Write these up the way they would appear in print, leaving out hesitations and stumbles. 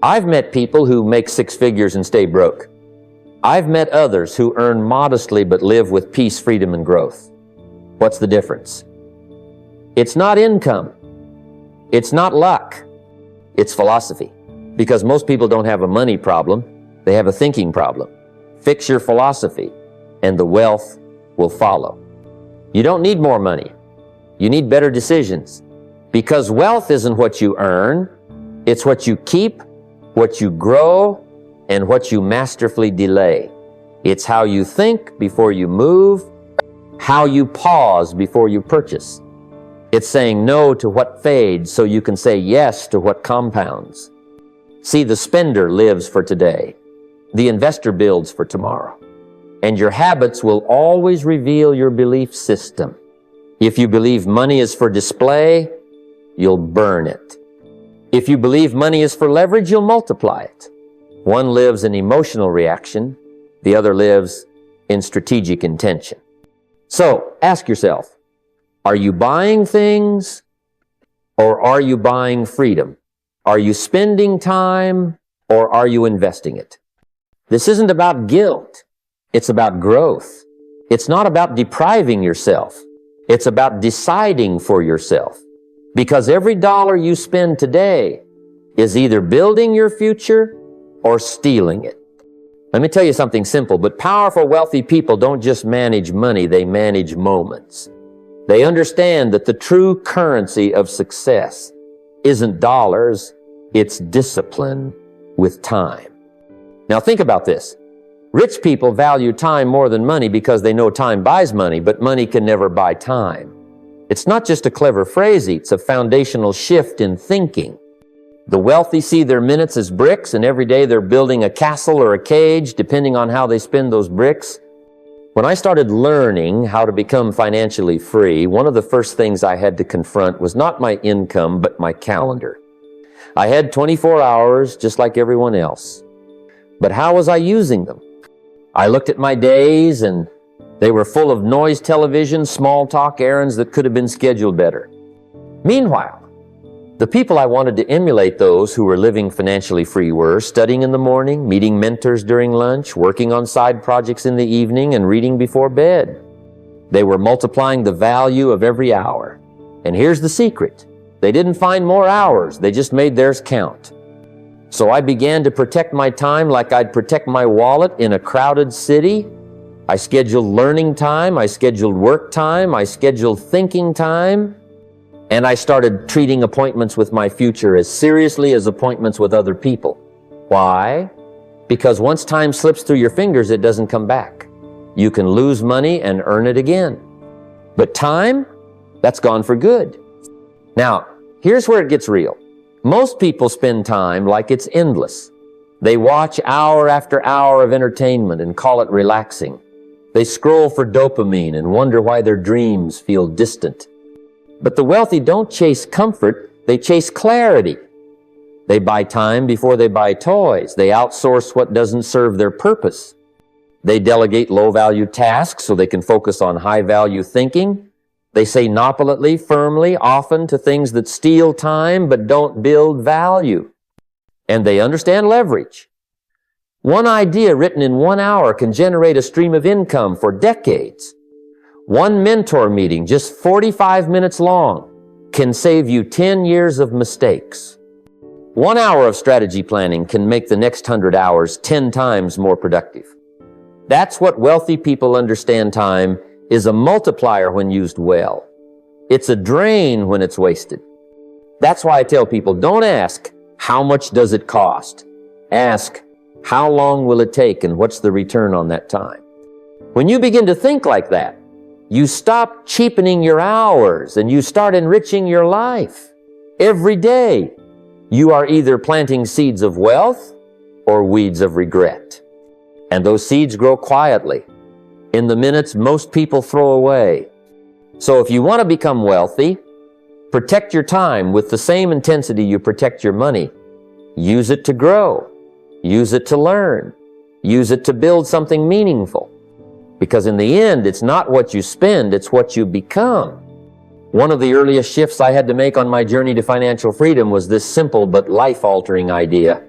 I've met people who make six figures and stay broke. I've met others who earn modestly but live with peace, freedom, and growth. What's the difference? It's not income. It's not luck. It's philosophy. Because most people don't have a money problem, they have a thinking problem. Fix your philosophy, and the wealth will follow. You don't need more money. You need better decisions. Because wealth isn't what you earn, it's what you keep, what you grow, and what you masterfully delay. It's how you think before you move, how you pause before you purchase. It's saying no to what fades so you can say yes to what compounds. See, the spender lives for today. The investor builds for tomorrow. And your habits will always reveal your belief system. If you believe money is for display, you'll burn it. If you believe money is for leverage, you'll multiply it. One lives in emotional reaction, the other lives in strategic intention. So, ask yourself, are you buying things or are you buying freedom? Are you spending time or are you investing it? This isn't about guilt. It's about growth. It's not about depriving yourself. It's about deciding for yourself. Because every dollar you spend today is either building your future or stealing it. Let me tell you something simple, but powerful, wealthy people don't just manage money, they manage moments. They understand that the true currency of success isn't dollars, it's discipline with time. Now think about this. Rich people value time more than money because they know time buys money, but money can never buy time. It's not just a clever phrase, it's a foundational shift in thinking. The wealthy see their minutes as bricks, and every day they're building a castle or a cage, depending on how they spend those bricks. When I started learning how to become financially free, one of the first things I had to confront was not my income, but my calendar. I had 24 hours, just like everyone else. But how was I using them? I looked at my days, and they were full of noise television, small talk errands that could have been scheduled better. Meanwhile, the people I wanted to emulate, those who were living financially free, were studying in the morning, meeting mentors during lunch, working on side projects in the evening, and reading before bed. They were multiplying the value of every hour. And here's the secret. They didn't find more hours, they just made theirs count. So I began to protect my time like I'd protect my wallet in a crowded city. I scheduled learning time, I scheduled work time, I scheduled thinking time, and I started treating appointments with my future as seriously as appointments with other people. Why? Because once time slips through your fingers, it doesn't come back. You can lose money and earn it again. But time, that's gone for good. Now, here's where it gets real. Most people spend time like it's endless. They watch hour after hour of entertainment and call it relaxing. They scroll for dopamine and wonder why their dreams feel distant. But the wealthy don't chase comfort, they chase clarity. They buy time before they buy toys. They outsource what doesn't serve their purpose. They delegate low-value tasks so they can focus on high-value thinking. They say nopelately, firmly, often to things that steal time but don't build value. And they understand leverage. One idea written in 1 hour can generate a stream of income for decades. One mentor meeting, just 45 minutes long, can save you 10 years of mistakes. 1 hour of strategy planning can make the next 100 hours 10 times more productive. That's what wealthy people understand. Time is a multiplier when used well. It's a drain when it's wasted. That's why I tell people, don't ask, how much does it cost? Ask, how long will it take and what's the return on that time? When you begin to think like that, you stop cheapening your hours and you start enriching your life. Every day, you are either planting seeds of wealth or weeds of regret. And those seeds grow quietly, in the minutes most people throw away. So if you want to become wealthy, protect your time with the same intensity you protect your money. Use it to grow. Use it to learn. Use it to build something meaningful. Because in the end, it's not what you spend, it's what you become. One of the earliest shifts I had to make on my journey to financial freedom was this simple but life-altering idea.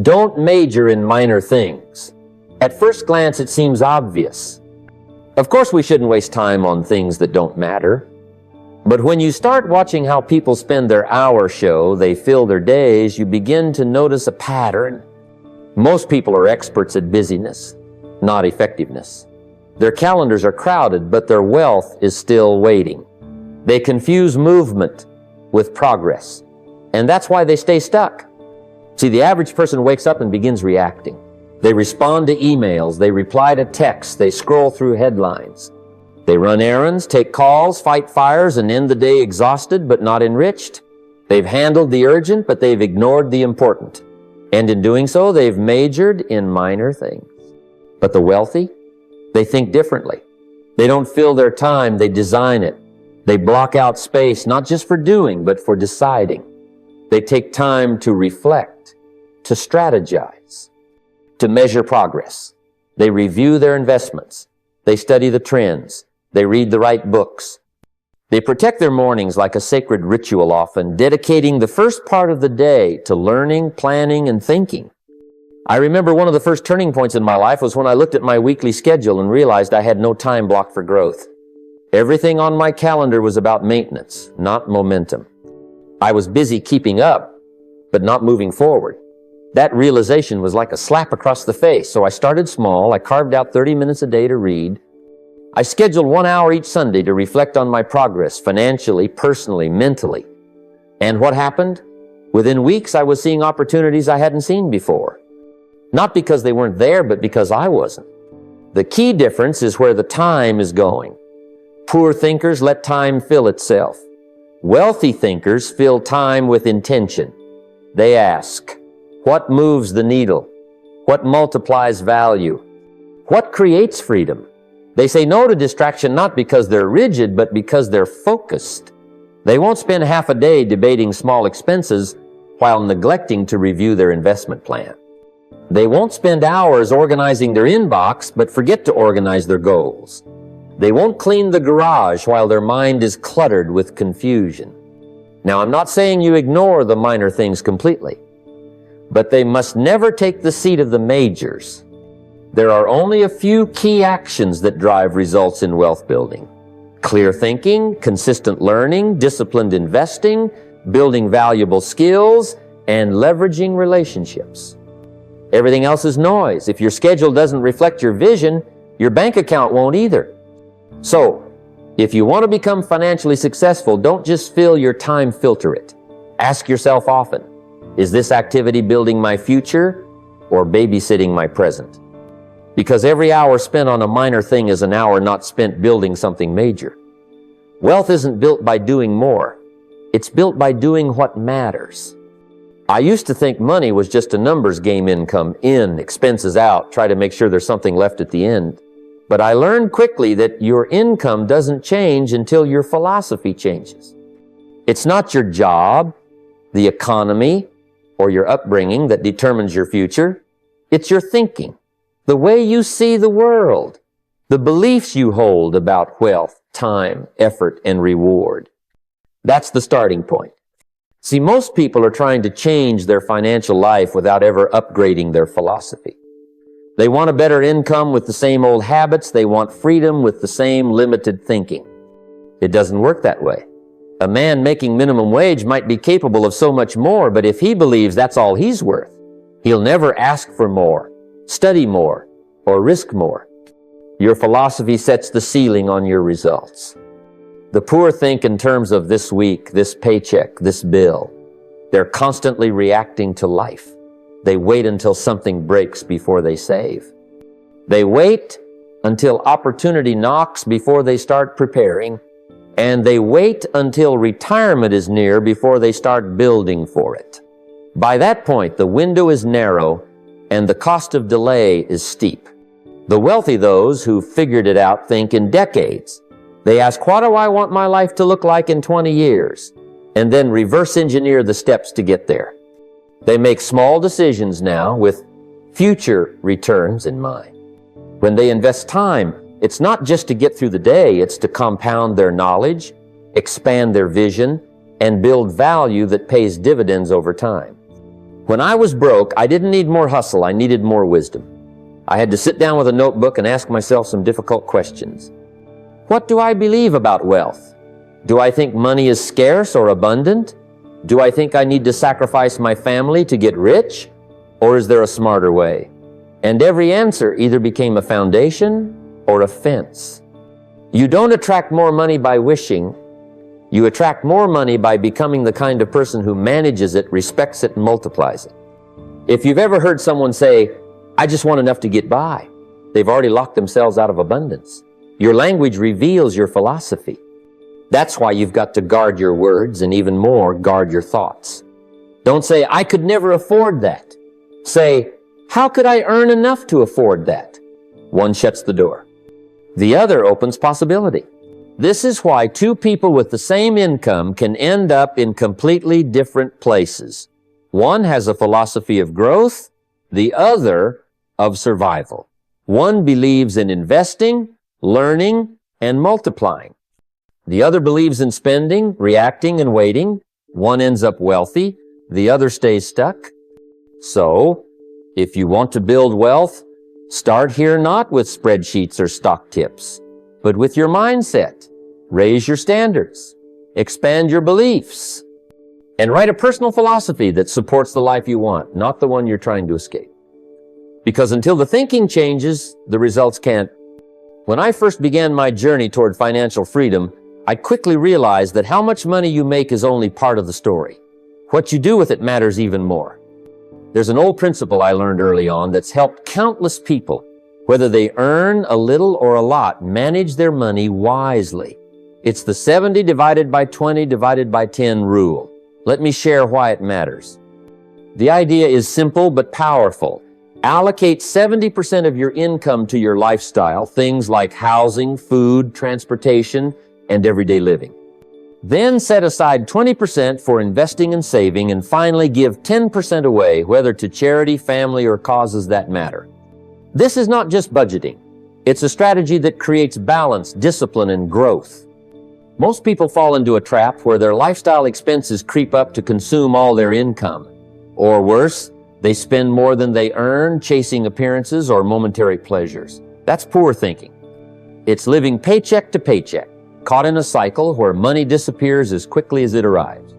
Don't major in minor things. At first glance, it seems obvious. Of course, we shouldn't waste time on things that don't matter. But when you start watching how people spend their hour show, they fill their days, you begin to notice a pattern. Most people are experts at busyness, not effectiveness. Their calendars are crowded, but their wealth is still waiting. They confuse movement with progress, and that's why they stay stuck. See, the average person wakes up and begins reacting. They respond to emails, they reply to texts, they scroll through headlines. They run errands, take calls, fight fires, and end the day exhausted but not enriched. They've handled the urgent, but they've ignored the important. And in doing so, they've majored in minor things. But the wealthy, they think differently. They don't fill their time, they design it. They block out space, not just for doing, but for deciding. They take time to reflect, to strategize, to measure progress. They review their investments. They study the trends. They read the right books. They protect their mornings like a sacred ritual, often dedicating the first part of the day to learning, planning, and thinking. I remember one of the first turning points in my life was when I looked at my weekly schedule and realized I had no time blocked for growth. Everything on my calendar was about maintenance, not momentum. I was busy keeping up, but not moving forward. That realization was like a slap across the face, so I started small. I carved out 30 minutes a day to read. I scheduled 1 hour each Sunday to reflect on my progress, financially, personally, mentally. And what happened? Within weeks, I was seeing opportunities I hadn't seen before. Not because they weren't there, but because I wasn't. The key difference is where the time is going. Poor thinkers let time fill itself. Wealthy thinkers fill time with intention. They ask, what moves the needle? What multiplies value? What creates freedom? They say no to distraction not because they're rigid, but because they're focused. They won't spend half a day debating small expenses while neglecting to review their investment plan. They won't spend hours organizing their inbox, but forget to organize their goals. They won't clean the garage while their mind is cluttered with confusion. Now, I'm not saying you ignore the minor things completely, but they must never take the seat of the majors. There are only a few key actions that drive results in wealth building. Clear thinking, consistent learning, disciplined investing, building valuable skills, and leveraging relationships. Everything else is noise. If your schedule doesn't reflect your vision, your bank account won't either. So, if you want to become financially successful, don't just fill your time, filter it. Ask yourself often, is this activity building my future or babysitting my present? Because every hour spent on a minor thing is an hour not spent building something major. Wealth isn't built by doing more. It's built by doing what matters. I used to think money was just a numbers game, income in, expenses out, try to make sure there's something left at the end. But I learned quickly that your income doesn't change until your philosophy changes. It's not your job, the economy, or your upbringing that determines your future. It's your thinking, the way you see the world, the beliefs you hold about wealth, time, effort, and reward. That's the starting point. See, most people are trying to change their financial life without ever upgrading their philosophy. They want a better income with the same old habits. They want freedom with the same limited thinking. It doesn't work that way. A man making minimum wage might be capable of so much more, but if he believes that's all he's worth, he'll never ask for more, study more, or risk more. Your philosophy sets the ceiling on your results. The poor think in terms of this week, this paycheck, this bill. They're constantly reacting to life. They wait until something breaks before they save. They wait until opportunity knocks before they start preparing. And they wait until retirement is near before they start building for it. By that point, the window is narrow and the cost of delay is steep. The wealthy, those who figured it out, think in decades. They ask, what do I want my life to look like in 20 years? And then reverse engineer the steps to get there. They make small decisions now with future returns in mind. When they invest time, it's not just to get through the day, it's to compound their knowledge, expand their vision, and build value that pays dividends over time. When I was broke, I didn't need more hustle, I needed more wisdom. I had to sit down with a notebook and ask myself some difficult questions. What do I believe about wealth? Do I think money is scarce or abundant? Do I think I need to sacrifice my family to get rich? Or is there a smarter way? And every answer either became a foundation or a fence. You don't attract more money by wishing. You attract more money by becoming the kind of person who manages it, respects it, and multiplies it. If you've ever heard someone say, "I just want enough to get by," they've already locked themselves out of abundance. Your language reveals your philosophy. That's why you've got to guard your words, and even more, guard your thoughts. Don't say, "I could never afford that." Say, "How could I earn enough to afford that?" One shuts the door. The other opens possibility. This is why two people with the same income can end up in completely different places. One has a philosophy of growth, the other of survival. One believes in investing, learning, and multiplying. The other believes in spending, reacting, and waiting. One ends up wealthy, the other stays stuck. So, if you want to build wealth, start here not with spreadsheets or stock tips, but with your mindset. Raise your standards, expand your beliefs, and write a personal philosophy that supports the life you want, not the one you're trying to escape. Because until the thinking changes, the results can't. When I first began my journey toward financial freedom, I quickly realized that how much money you make is only part of the story. What you do with it matters even more. There's an old principle I learned early on that's helped countless people, whether they earn a little or a lot, manage their money wisely. It's the 70 divided by 20 divided by 10 rule. Let me share why it matters. The idea is simple but powerful. Allocate 70% of your income to your lifestyle, things like housing, food, transportation, and everyday living. Then set aside 20% for investing and saving, and finally give 10% away, whether to charity, family, or causes that matter. This is not just budgeting. It's a strategy that creates balance, discipline, and growth. Most people fall into a trap where their lifestyle expenses creep up to consume all their income. Or worse, they spend more than they earn chasing appearances or momentary pleasures. That's poor thinking. It's living paycheck to paycheck, caught in a cycle where money disappears as quickly as it arrives.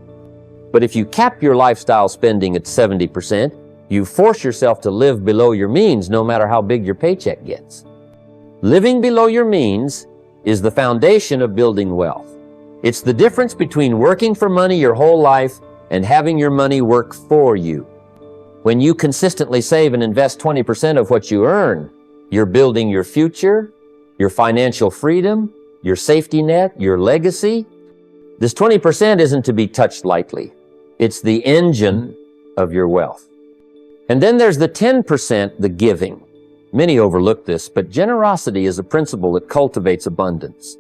But if you cap your lifestyle spending at 70%, you force yourself to live below your means no matter how big your paycheck gets. Living below your means is the foundation of building wealth. It's the difference between working for money your whole life and having your money work for you. When you consistently save and invest 20% of what you earn, you're building your future, your financial freedom, your safety net, your legacy. This 20% isn't to be touched lightly. It's the engine of your wealth. And then there's the 10%, the giving. Many overlook this, but generosity is a principle that cultivates abundance.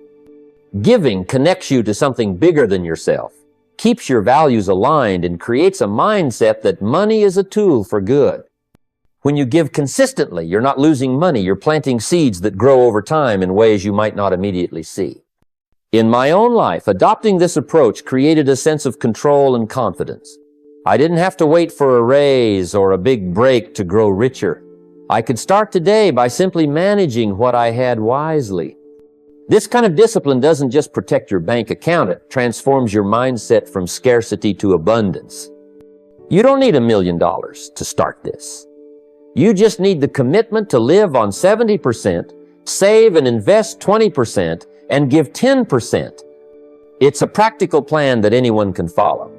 Giving connects you to something bigger than yourself, keeps your values aligned, and creates a mindset that money is a tool for good. When you give consistently, you're not losing money, you're planting seeds that grow over time in ways you might not immediately see. In my own life, adopting this approach created a sense of control and confidence. I didn't have to wait for a raise or a big break to grow richer. I could start today by simply managing what I had wisely. This kind of discipline doesn't just protect your bank account, it transforms your mindset from scarcity to abundance. You don't need $1 million to start this. You just need the commitment to live on 70%, save and invest 20%, and give 10%. It's a practical plan that anyone can follow,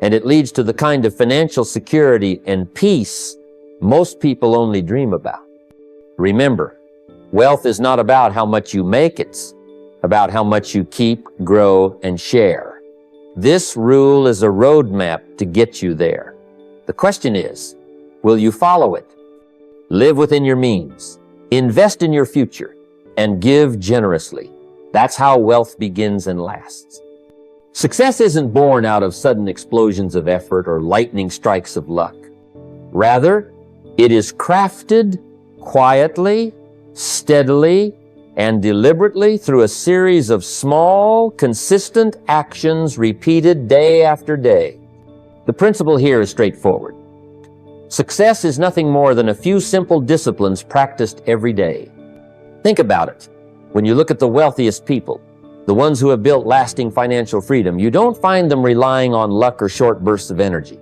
and it leads to the kind of financial security and peace most people only dream about. Remember, wealth is not about how much you make, it's about how much you keep, grow, and share. This rule is a roadmap to get you there. The question is, will you follow it? Live within your means, invest in your future, and give generously. That's how wealth begins and lasts. Success isn't born out of sudden explosions of effort or lightning strikes of luck. Rather, it is crafted quietly, steadily, and deliberately through a series of small, consistent actions repeated day after day. The principle here is straightforward. Success is nothing more than a few simple disciplines practiced every day. Think about it. When you look at the wealthiest people, the ones who have built lasting financial freedom, you don't find them relying on luck or short bursts of energy.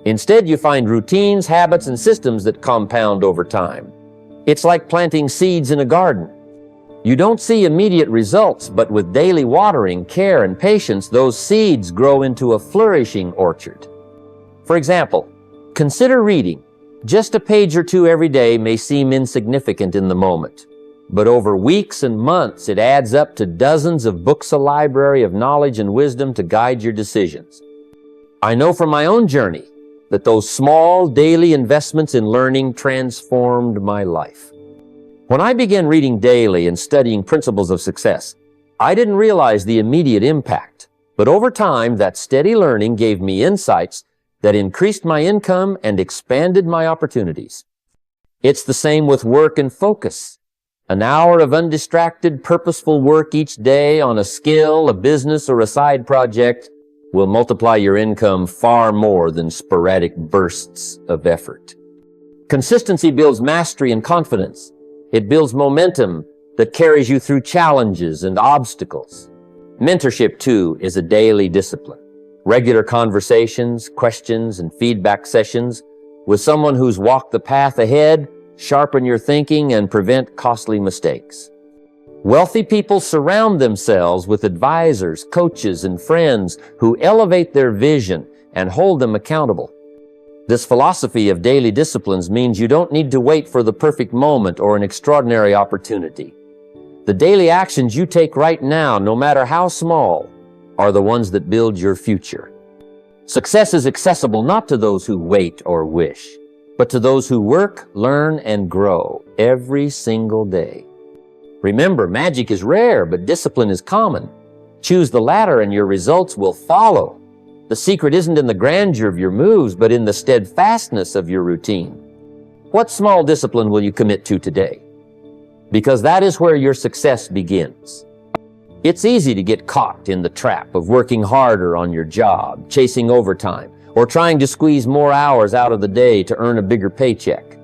Instead, you find routines, habits, and systems that compound over time. It's like planting seeds in a garden. You don't see immediate results, but with daily watering, care, and patience, those seeds grow into a flourishing orchard. For example, consider reading. Just a page or two every day may seem insignificant in the moment, but over weeks and months, it adds up to dozens of books, a library of knowledge and wisdom to guide your decisions. I know from my own journey that those small daily investments in learning transformed my life. When I began reading daily and studying principles of success, I didn't realize the immediate impact, but over time, that steady learning gave me insights that increased my income and expanded my opportunities. It's the same with work and focus. An hour of undistracted, purposeful work each day on a skill, a business, or a side project will multiply your income far more than sporadic bursts of effort. Consistency builds mastery and confidence. It builds momentum that carries you through challenges and obstacles. Mentorship, too, is a daily discipline. Regular conversations, questions, and feedback sessions with someone who's walked the path ahead sharpen your thinking and prevent costly mistakes. Wealthy people surround themselves with advisors, coaches, and friends who elevate their vision and hold them accountable. This philosophy of daily disciplines means you don't need to wait for the perfect moment or an extraordinary opportunity. The daily actions you take right now, no matter how small, are the ones that build your future. Success is accessible not to those who wait or wish, but to those who work, learn, and grow every single day. Remember, magic is rare, but discipline is common. Choose the latter and your results will follow. The secret isn't in the grandeur of your moves, but in the steadfastness of your routine. What small discipline will you commit to today? Because that is where your success begins. It's easy to get caught in the trap of working harder on your job, chasing overtime, or trying to squeeze more hours out of the day to earn a bigger paycheck.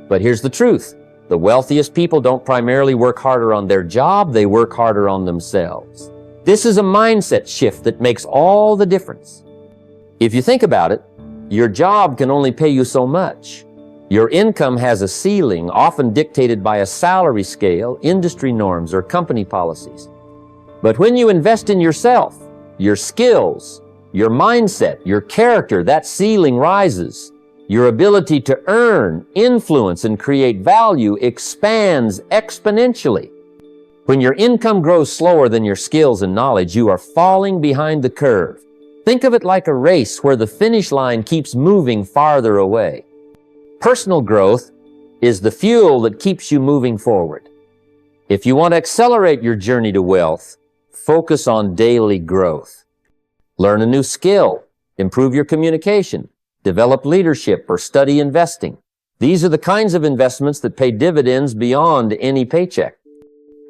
But here's the truth. The wealthiest people don't primarily work harder on their job, they work harder on themselves. This is a mindset shift that makes all the difference. If you think about it, your job can only pay you so much. Your income has a ceiling, often dictated by a salary scale, industry norms, or company policies. But when you invest in yourself, your skills, your mindset, your character, that ceiling rises. Your ability to earn, influence, and create value expands exponentially. When your income grows slower than your skills and knowledge, you are falling behind the curve. Think of it like a race where the finish line keeps moving farther away. Personal growth is the fuel that keeps you moving forward. If you want to accelerate your journey to wealth, focus on daily growth. Learn a new skill, improve your communication, develop leadership, or study investing. These are the kinds of investments that pay dividends beyond any paycheck.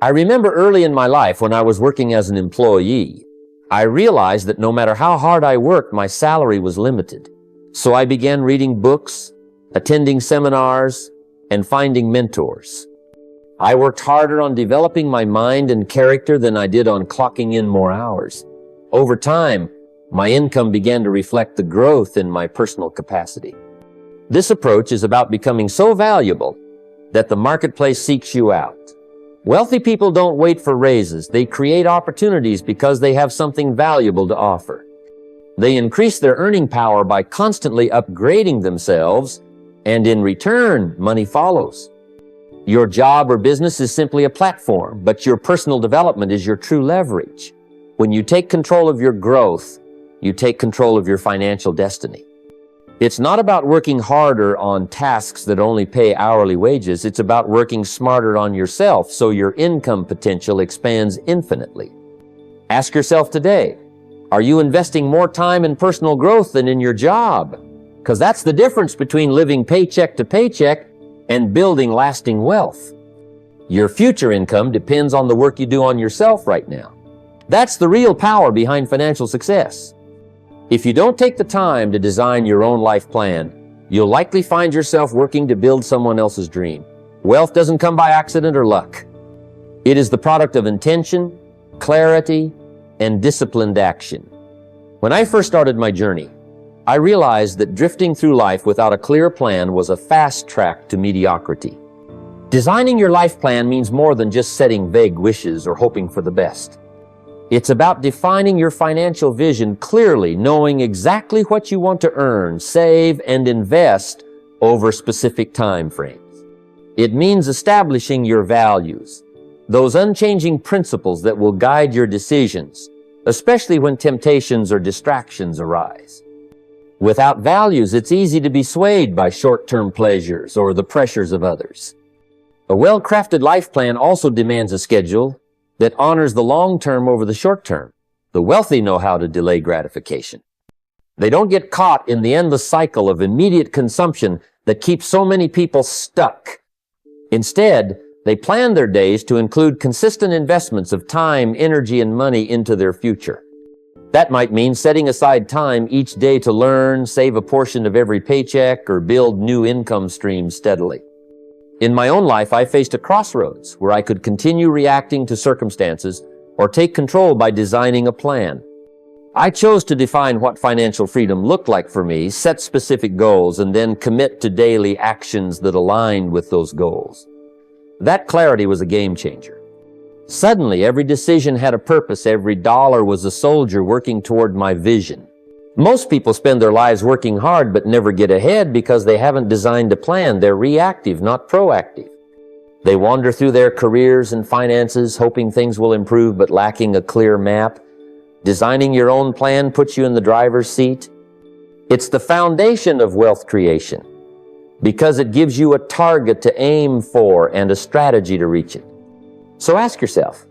I remember early in my life when I was working as an employee, I realized that no matter how hard I worked, my salary was limited. So I began reading books, attending seminars, and finding mentors. I worked harder on developing my mind and character than I did on clocking in more hours. Over time, my income began to reflect the growth in my personal capacity. This approach is about becoming so valuable that the marketplace seeks you out. Wealthy people don't wait for raises. They create opportunities because they have something valuable to offer. They increase their earning power by constantly upgrading themselves, and in return, money follows. Your job or business is simply a platform, but your personal development is your true leverage. When you take control of your growth, you take control of your financial destiny. It's not about working harder on tasks that only pay hourly wages. It's about working smarter on yourself so your income potential expands infinitely. Ask yourself today, are you investing more time in personal growth than in your job? Because that's the difference between living paycheck to paycheck and building lasting wealth. Your future income depends on the work you do on yourself right now. That's the real power behind financial success. If you don't take the time to design your own life plan, you'll likely find yourself working to build someone else's dream. Wealth doesn't come by accident or luck. It is the product of intention, clarity, and disciplined action. When I first started my journey, I realized that drifting through life without a clear plan was a fast track to mediocrity. Designing your life plan means more than just setting vague wishes or hoping for the best. It's about defining your financial vision clearly, knowing exactly what you want to earn, save, and invest over specific time frames. It means establishing your values, those unchanging principles that will guide your decisions, especially when temptations or distractions arise. Without values, it's easy to be swayed by short-term pleasures or the pressures of others. A well-crafted life plan also demands a schedule that honors the long term over the short term. The wealthy know how to delay gratification. They don't get caught in the endless cycle of immediate consumption that keeps so many people stuck. Instead, they plan their days to include consistent investments of time, energy, and money into their future. That might mean setting aside time each day to learn, save a portion of every paycheck, or build new income streams steadily. In my own life, I faced a crossroads where I could continue reacting to circumstances or take control by designing a plan. I chose to define what financial freedom looked like for me, set specific goals, and then commit to daily actions that aligned with those goals. That clarity was a game changer. Suddenly, every decision had a purpose. Every dollar was a soldier working toward my vision. Most people spend their lives working hard but never get ahead because they haven't designed a plan. They're reactive, not proactive. They wander through their careers and finances, hoping things will improve but lacking a clear map. Designing your own plan puts you in the driver's seat. It's the foundation of wealth creation because it gives you a target to aim for and a strategy to reach it. So ask yourself,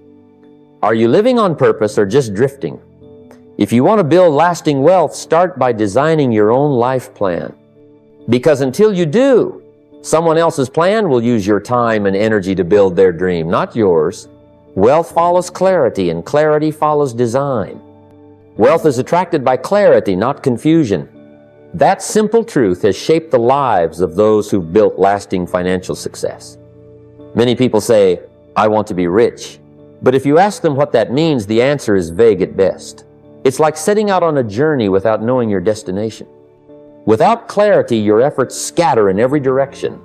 are you living on purpose or just drifting? If you want to build lasting wealth, start by designing your own life plan. Because until you do, someone else's plan will use your time and energy to build their dream, not yours. Wealth follows clarity, and clarity follows design. Wealth is attracted by clarity, not confusion. That simple truth has shaped the lives of those who've built lasting financial success. Many people say, I want to be rich. But if you ask them what that means, the answer is vague at best. It's like setting out on a journey without knowing your destination. Without clarity, your efforts scatter in every direction,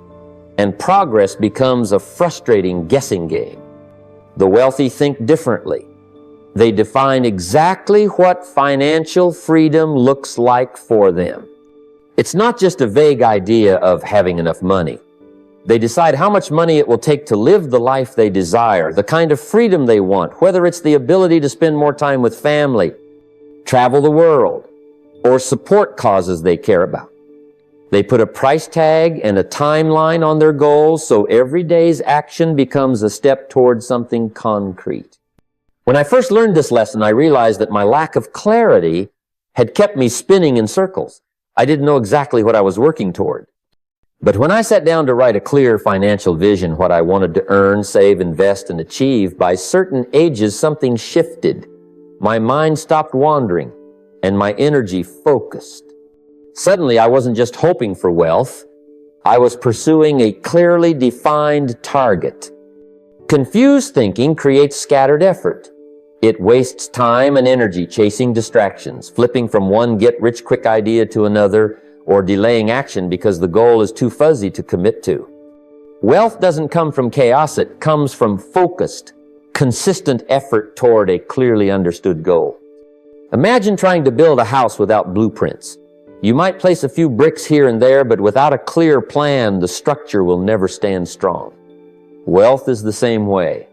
and progress becomes a frustrating guessing game. The wealthy think differently. They define exactly what financial freedom looks like for them. It's not just a vague idea of having enough money. They decide how much money it will take to live the life they desire, the kind of freedom they want, whether it's the ability to spend more time with family, travel the world, or support causes they care about. They put a price tag and a timeline on their goals so every day's action becomes a step towards something concrete. When I first learned this lesson, I realized that my lack of clarity had kept me spinning in circles. I didn't know exactly what I was working toward. But when I sat down to write a clear financial vision, what I wanted to earn, save, invest, and achieve, by certain ages something shifted. My mind stopped wandering, and my energy focused. Suddenly, I wasn't just hoping for wealth. I was pursuing a clearly defined target. Confused thinking creates scattered effort. It wastes time and energy chasing distractions, flipping from one get-rich-quick idea to another, or delaying action because the goal is too fuzzy to commit to. Wealth doesn't come from chaos. It comes from focused, consistent effort toward a clearly understood goal. Imagine trying to build a house without blueprints. You might place a few bricks here and there, but without a clear plan, the structure will never stand strong. Wealth is the same way.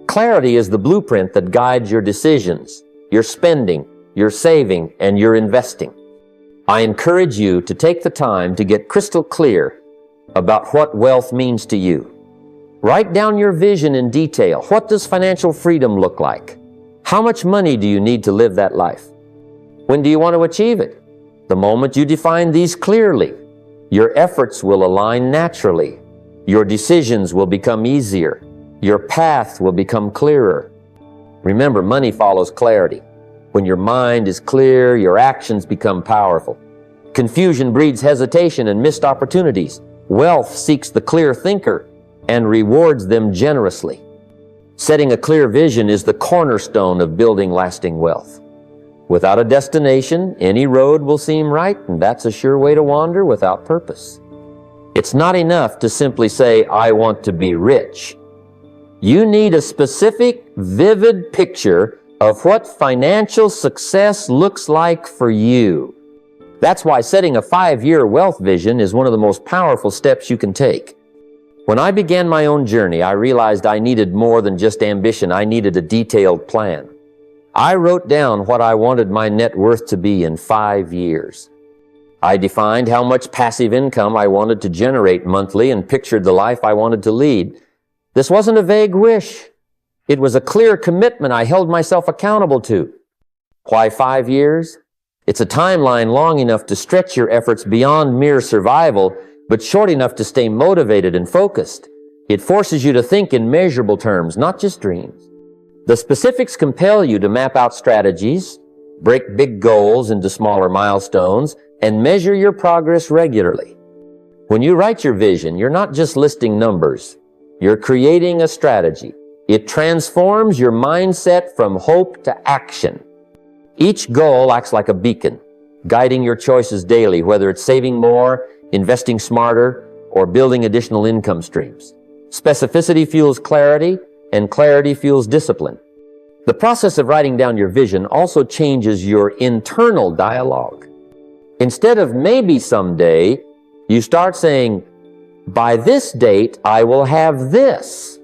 Clarity is the blueprint that guides your decisions, your spending, your saving, and your investing. I encourage you to take the time to get crystal clear about what wealth means to you. Write down your vision in detail. What does financial freedom look like? How much money do you need to live that life? When do you want to achieve it? The moment you define these clearly, your efforts will align naturally. Your decisions will become easier. Your path will become clearer. Remember, money follows clarity. When your mind is clear, your actions become powerful. Confusion breeds hesitation and missed opportunities. Wealth seeks the clear thinker and rewards them generously. Setting a clear vision is the cornerstone of building lasting wealth. Without a destination, any road will seem right, and that's a sure way to wander without purpose. It's not enough to simply say, "I want to be rich." You need a specific, vivid picture of what financial success looks like for you. That's why setting a 5-year wealth vision is one of the most powerful steps you can take. When I began my own journey, I realized I needed more than just ambition. I needed a detailed plan. I wrote down what I wanted my net worth to be in 5 years. I defined how much passive income I wanted to generate monthly and pictured the life I wanted to lead. This wasn't a vague wish. It was a clear commitment I held myself accountable to. Why 5 years? It's a timeline long enough to stretch your efforts beyond mere survival, but short enough to stay motivated and focused. It forces you to think in measurable terms, not just dreams. The specifics compel you to map out strategies, break big goals into smaller milestones, and measure your progress regularly. When you write your vision, you're not just listing numbers. You're creating a strategy. It transforms your mindset from hope to action. Each goal acts like a beacon, guiding your choices daily, whether it's saving more, investing smarter, or building additional income streams. Specificity fuels clarity, and clarity fuels discipline. The process of writing down your vision also changes your internal dialogue. Instead of maybe someday, you start saying, "By this date, I will have this."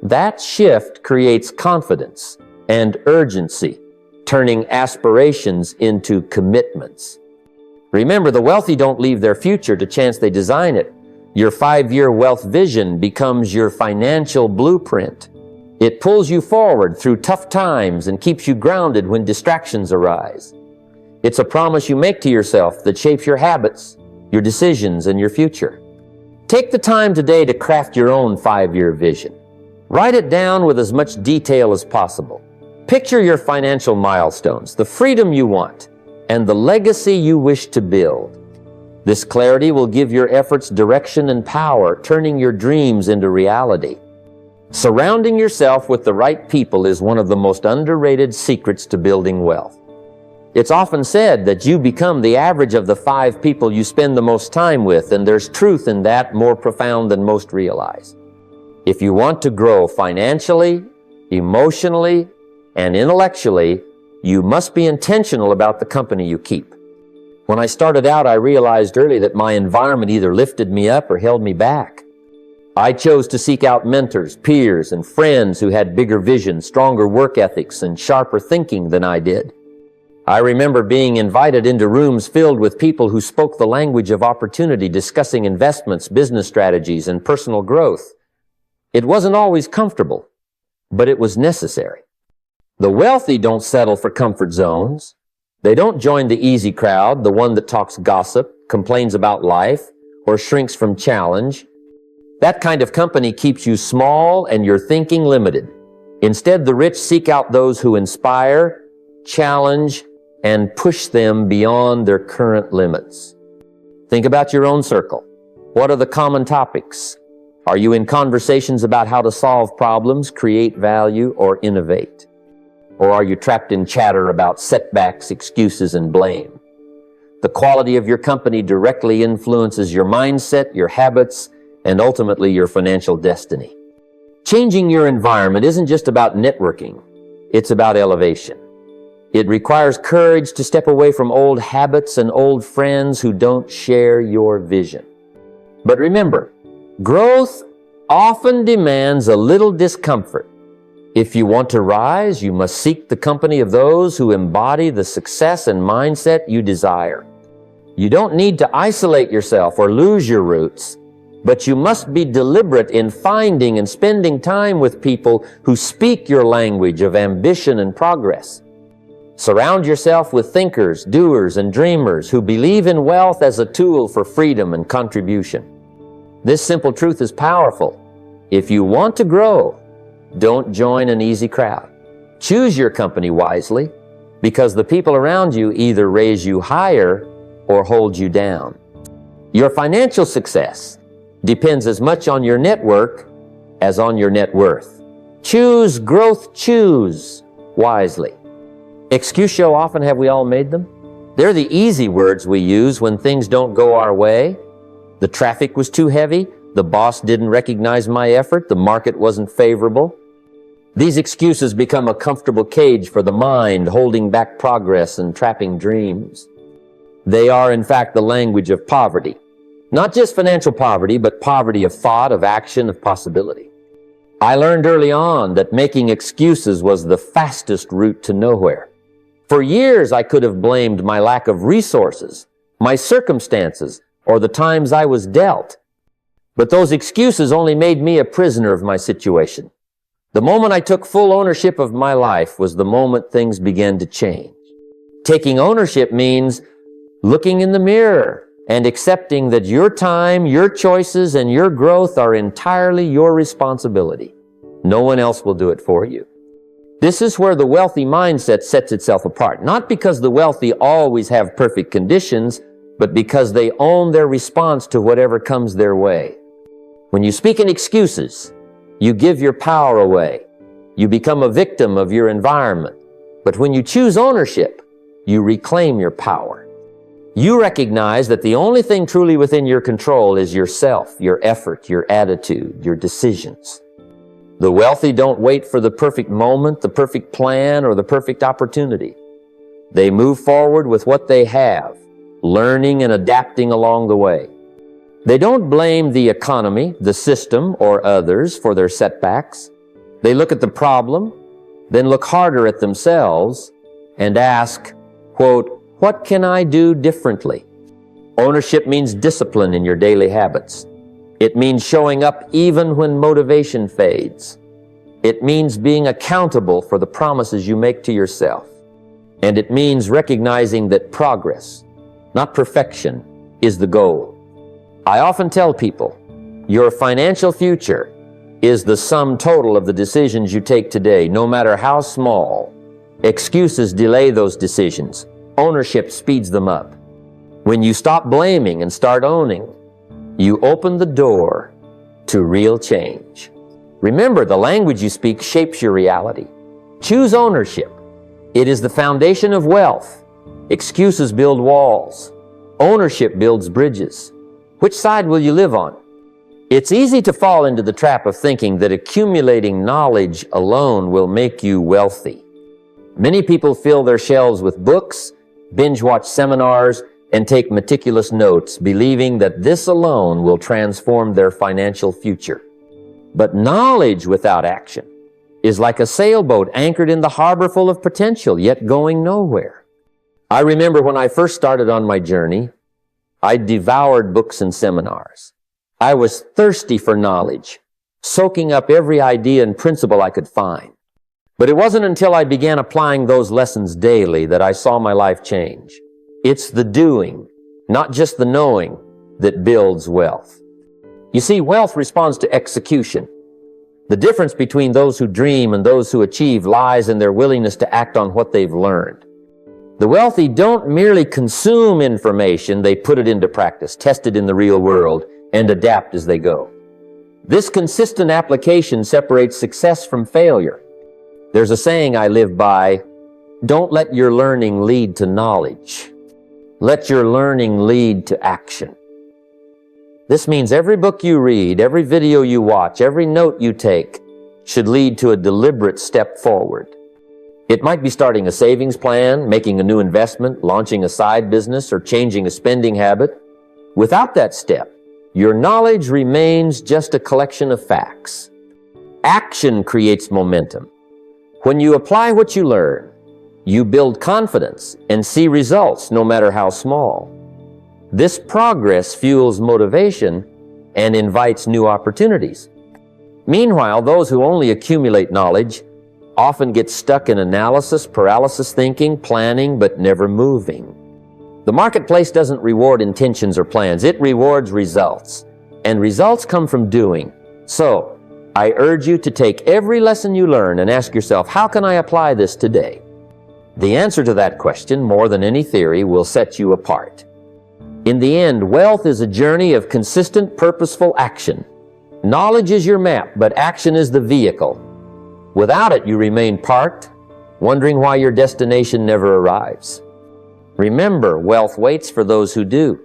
That shift creates confidence and urgency, turning aspirations into commitments. Remember, the wealthy don't leave their future to chance they design it. Your 5-year wealth vision becomes your financial blueprint. It pulls you forward through tough times and keeps you grounded when distractions arise. It's a promise you make to yourself that shapes your habits, your decisions, and your future. Take the time today to craft your own 5-year vision. Write it down with as much detail as possible. Picture your financial milestones, the freedom you want, and the legacy you wish to build. This clarity will give your efforts direction and power, turning your dreams into reality. Surrounding yourself with the right people is one of the most underrated secrets to building wealth. It's often said that you become the average of the 5 people you spend the most time with, and there's truth in that more profound than most realize. If you want to grow financially, emotionally, and intellectually, you must be intentional about the company you keep. When I started out, I realized early that my environment either lifted me up or held me back. I chose to seek out mentors, peers, and friends who had bigger visions, stronger work ethics, and sharper thinking than I did. I remember being invited into rooms filled with people who spoke the language of opportunity, discussing investments, business strategies, and personal growth. It wasn't always comfortable, but it was necessary. The wealthy don't settle for comfort zones. They don't join the easy crowd, the one that talks gossip, complains about life, or shrinks from challenge. That kind of company keeps you small and your thinking limited. Instead, the rich seek out those who inspire, challenge, and push them beyond their current limits. Think about your own circle. What are the common topics? Are you in conversations about how to solve problems, create value, or innovate? Or are you trapped in chatter about setbacks, excuses, and blame? The quality of your company directly influences your mindset, your habits, and ultimately your financial destiny. Changing your environment isn't just about networking. It's about elevation. It requires courage to step away from old habits and old friends who don't share your vision. But remember, growth often demands a little discomfort. If you want to rise, you must seek the company of those who embody the success and mindset you desire. You don't need to isolate yourself or lose your roots, but you must be deliberate in finding and spending time with people who speak your language of ambition and progress. Surround yourself with thinkers, doers, and dreamers who believe in wealth as a tool for freedom and contribution. This simple truth is powerful. If you want to grow, don't join an easy crowd. Choose your company wisely, because the people around you either raise you higher or hold you down. Your financial success depends as much on your network as on your net worth. Choose growth, choose wisely. Excuse show often have we all made them? They're the easy words we use when things don't go our way. The traffic was too heavy, the boss didn't recognize my effort, the market wasn't favorable. These excuses become a comfortable cage for the mind, holding back progress and trapping dreams. They are, in fact, the language of poverty. Not just financial poverty, but poverty of thought, of action, of possibility. I learned early on that making excuses was the fastest route to nowhere. For years, I could have blamed my lack of resources, my circumstances, or the times I was dealt. But those excuses only made me a prisoner of my situation. The moment I took full ownership of my life was the moment things began to change. Taking ownership means looking in the mirror and accepting that your time, your choices, and your growth are entirely your responsibility. No one else will do it for you. This is where the wealthy mindset sets itself apart, not because the wealthy always have perfect conditions, but because they own their response to whatever comes their way. When you speak in excuses, you give your power away. You become a victim of your environment. But when you choose ownership, you reclaim your power. You recognize that the only thing truly within your control is yourself, your effort, your attitude, your decisions. The wealthy don't wait for the perfect moment, the perfect plan, or the perfect opportunity. They move forward with what they have, learning and adapting along the way. They don't blame the economy, the system, or others for their setbacks. They look at the problem, then look harder at themselves and ask, quote, "What can I do differently?" Ownership means discipline in your daily habits. It means showing up even when motivation fades. It means being accountable for the promises you make to yourself. And it means recognizing that progress, not perfection, is the goal. I often tell people, your financial future is the sum total of the decisions you take today, no matter how small. Excuses delay those decisions. Ownership speeds them up. When you stop blaming and start owning, you open the door to real change. Remember, the language you speak shapes your reality. Choose ownership. It is the foundation of wealth. Excuses build walls. Ownership builds bridges. Which side will you live on? It's easy to fall into the trap of thinking that accumulating knowledge alone will make you wealthy. Many people fill their shelves with books, binge-watch seminars, and take meticulous notes, believing that this alone will transform their financial future. But knowledge without action is like a sailboat anchored in the harbor full of potential, yet going nowhere. I remember when I first started on my journey, I devoured books and seminars. I was thirsty for knowledge, soaking up every idea and principle I could find. But it wasn't until I began applying those lessons daily that I saw my life change. It's the doing, not just the knowing, that builds wealth. You see, wealth responds to execution. The difference between those who dream and those who achieve lies in their willingness to act on what they've learned. The wealthy don't merely consume information, they put it into practice, test it in the real world, and adapt as they go. This consistent application separates success from failure. There's a saying I live by, don't let your learning lead to knowledge. Let your learning lead to action. This means every book you read, every video you watch, every note you take should lead to a deliberate step forward. It might be starting a savings plan, making a new investment, launching a side business, or changing a spending habit. Without that step, your knowledge remains just a collection of facts. Action creates momentum. When you apply what you learn, you build confidence and see results no matter how small. This progress fuels motivation and invites new opportunities. Meanwhile, those who only accumulate knowledge often get stuck in analysis, paralysis thinking, planning, but never moving. The marketplace doesn't reward intentions or plans. It rewards results. And results come from doing. So, I urge you to take every lesson you learn and ask yourself, how can I apply this today? The answer to that question, more than any theory, will set you apart. In the end, wealth is a journey of consistent, purposeful action. Knowledge is your map, but action is the vehicle. Without it, you remain parked, wondering why your destination never arrives. Remember, wealth waits for those who do.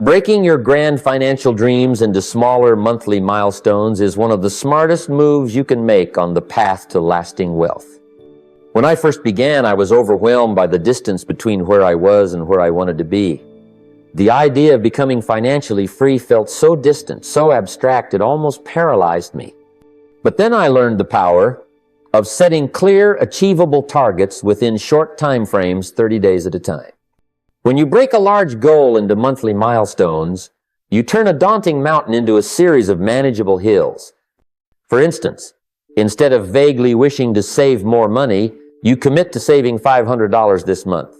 Breaking your grand financial dreams into smaller monthly milestones is one of the smartest moves you can make on the path to lasting wealth. When I first began, I was overwhelmed by the distance between where I was and where I wanted to be. The idea of becoming financially free felt so distant, so abstract, it almost paralyzed me. But then I learned the power of setting clear, achievable targets within short time frames, 30 days at a time. When you break a large goal into monthly milestones, you turn a daunting mountain into a series of manageable hills. For instance, instead of vaguely wishing to save more money, you commit to saving $500 this month.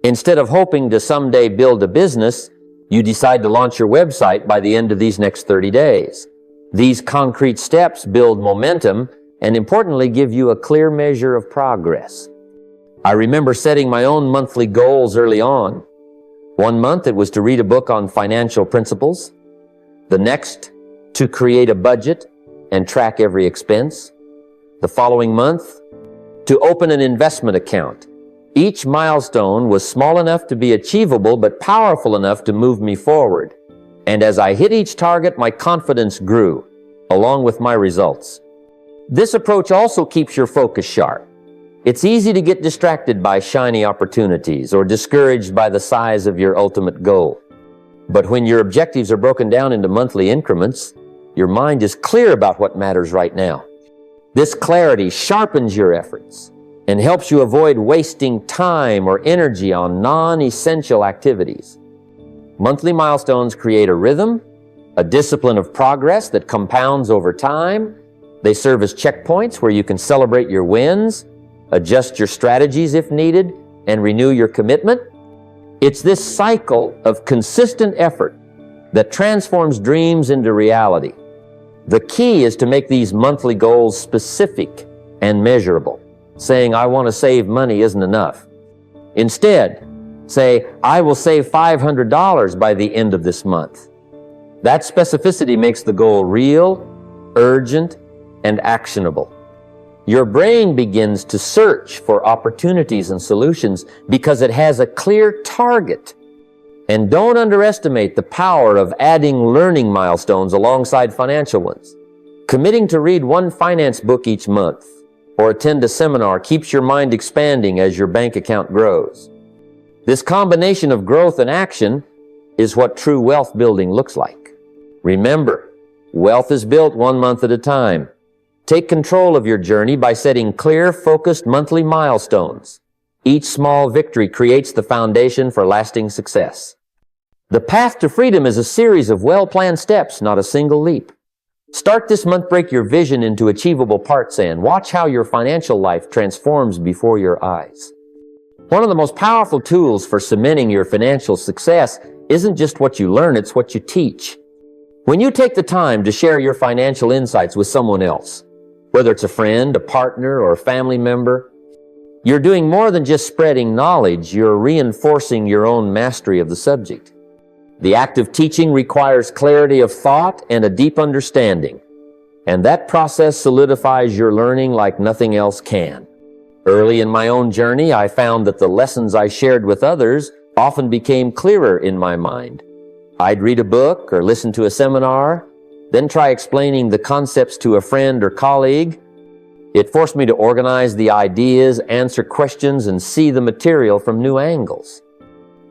Instead of hoping to someday build a business, you decide to launch your website by the end of these next 30 days. These concrete steps build momentum and, importantly, give you a clear measure of progress. I remember setting my own monthly goals early on. One month it was to read a book on financial principles. The next, to create a budget and track every expense. The following month, to open an investment account. Each milestone was small enough to be achievable, but powerful enough to move me forward. And as I hit each target, my confidence grew, along with my results. This approach also keeps your focus sharp. It's easy to get distracted by shiny opportunities or discouraged by the size of your ultimate goal. But when your objectives are broken down into monthly increments, your mind is clear about what matters right now. This clarity sharpens your efforts and helps you avoid wasting time or energy on non-essential activities. Monthly milestones create a rhythm, a discipline of progress that compounds over time. They serve as checkpoints where you can celebrate your wins, adjust your strategies if needed, and renew your commitment. It's this cycle of consistent effort that transforms dreams into reality. The key is to make these monthly goals specific and measurable. Saying, I want to save money isn't enough. Instead, say, I will save $500 by the end of this month. That specificity makes the goal real, urgent, and actionable. Your brain begins to search for opportunities and solutions because it has a clear target. And don't underestimate the power of adding learning milestones alongside financial ones. Committing to read one finance book each month or attend a seminar keeps your mind expanding as your bank account grows. This combination of growth and action is what true wealth building looks like. Remember, wealth is built one month at a time. Take control of your journey by setting clear, focused monthly milestones. Each small victory creates the foundation for lasting success. The path to freedom is a series of well-planned steps, not a single leap. Start this month, break your vision into achievable parts, and watch how your financial life transforms before your eyes. One of the most powerful tools for cementing your financial success isn't just what you learn, it's what you teach. When you take the time to share your financial insights with someone else, whether it's a friend, a partner, or a family member, you're doing more than just spreading knowledge, you're reinforcing your own mastery of the subject. The act of teaching requires clarity of thought and a deep understanding, and that process solidifies your learning like nothing else can. Early in my own journey, I found that the lessons I shared with others often became clearer in my mind. I'd read a book or listen to a seminar, then try explaining the concepts to a friend or colleague. It forced me to organize the ideas, answer questions, and see the material from new angles.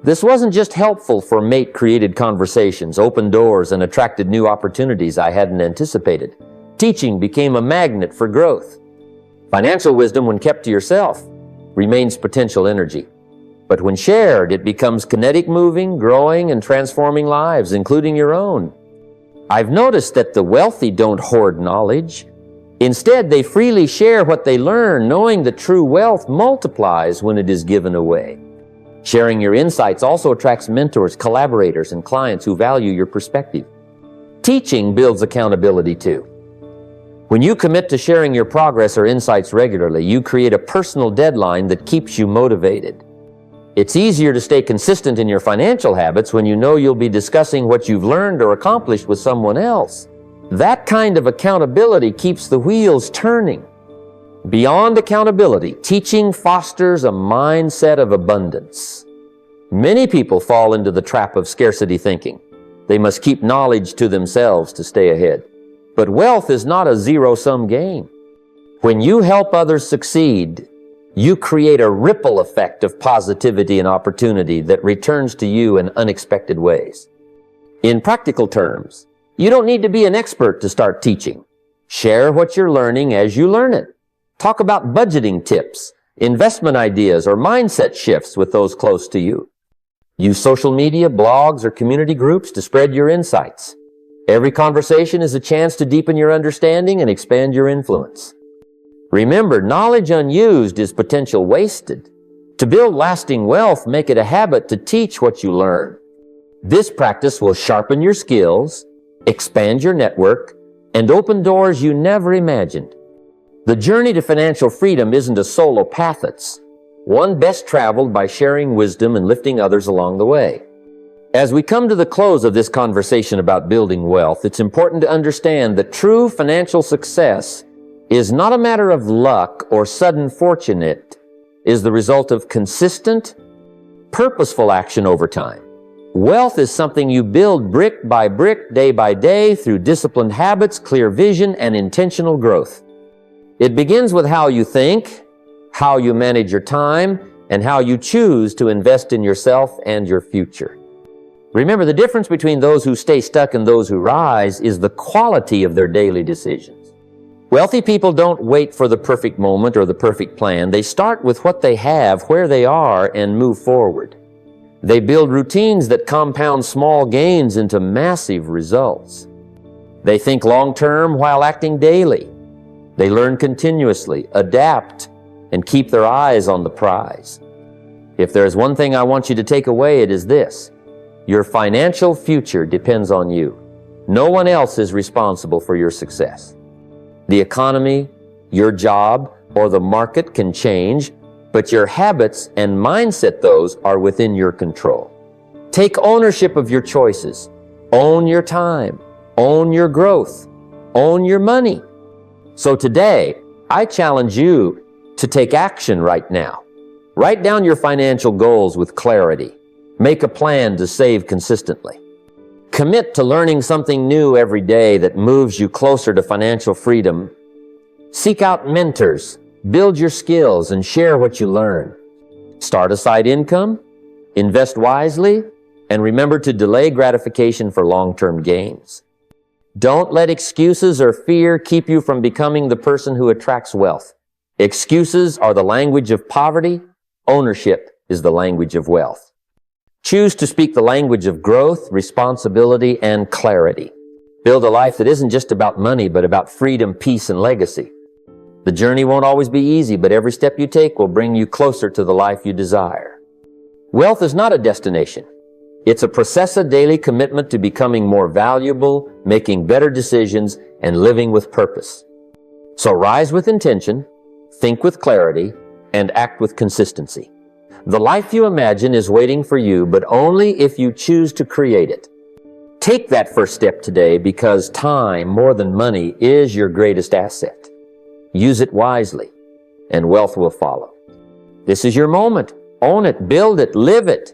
This wasn't just helpful for mate-created conversations, opened doors, and attracted new opportunities I hadn't anticipated. Teaching became a magnet for growth. Financial wisdom, when kept to yourself, remains potential energy. But when shared, it becomes kinetic, moving, growing, and transforming lives, including your own. I've noticed that the wealthy don't hoard knowledge. Instead, they freely share what they learn, knowing that true wealth multiplies when it is given away. Sharing your insights also attracts mentors, collaborators, and clients who value your perspective. Teaching builds accountability too. When you commit to sharing your progress or insights regularly, you create a personal deadline that keeps you motivated. It's easier to stay consistent in your financial habits when you know you'll be discussing what you've learned or accomplished with someone else. That kind of accountability keeps the wheels turning. Beyond accountability, teaching fosters a mindset of abundance. Many people fall into the trap of scarcity thinking. They must keep knowledge to themselves to stay ahead. But wealth is not a zero-sum game. When you help others succeed, you create a ripple effect of positivity and opportunity that returns to you in unexpected ways. In practical terms, you don't need to be an expert to start teaching. Share what you're learning as you learn it. Talk about budgeting tips, investment ideas, or mindset shifts with those close to you. Use social media, blogs, or community groups to spread your insights. Every conversation is a chance to deepen your understanding and expand your influence. Remember, knowledge unused is potential wasted. To build lasting wealth, make it a habit to teach what you learn. This practice will sharpen your skills, expand your network, and open doors you never imagined. The journey to financial freedom isn't a solo path. It's one best traveled by sharing wisdom and lifting others along the way. As we come to the close of this conversation about building wealth, it's important to understand that true financial success is not a matter of luck or sudden fortune. It is the result of consistent, purposeful action over time. Wealth is something you build brick by brick, day by day, through disciplined habits, clear vision, and intentional growth. It begins with how you think, how you manage your time, and how you choose to invest in yourself and your future. Remember, the difference between those who stay stuck and those who rise is the quality of their daily decisions. Wealthy people don't wait for the perfect moment or the perfect plan. They start with what they have, where they are, and move forward. They build routines that compound small gains into massive results. They think long-term while acting daily. They learn continuously, adapt, and keep their eyes on the prize. If there's one thing I want you to take away, it is this: your financial future depends on you. No one else is responsible for your success. The economy, your job, or the market can change, but your habits and mindset, those are within your control. Take ownership of your choices. Own your time. Own your growth. Own your money. So today, I challenge you to take action right now. Write down your financial goals with clarity. Make a plan to save consistently. Commit to learning something new every day that moves you closer to financial freedom. Seek out mentors, build your skills, and share what you learn. Start a side income, invest wisely, and remember to delay gratification for long-term gains. Don't let excuses or fear keep you from becoming the person who attracts wealth. Excuses are the language of poverty. Ownership is the language of wealth. Choose to speak the language of growth, responsibility, and clarity. Build a life that isn't just about money, but about freedom, peace, and legacy. The journey won't always be easy, but every step you take will bring you closer to the life you desire. Wealth is not a destination. It's a process, a daily commitment to becoming more valuable, making better decisions, and living with purpose. So rise with intention, think with clarity, and act with consistency. The life you imagine is waiting for you, but only if you choose to create it. Take that first step today, because time, more than money, is your greatest asset. Use it wisely, and wealth will follow. This is your moment. Own it, build it, live it.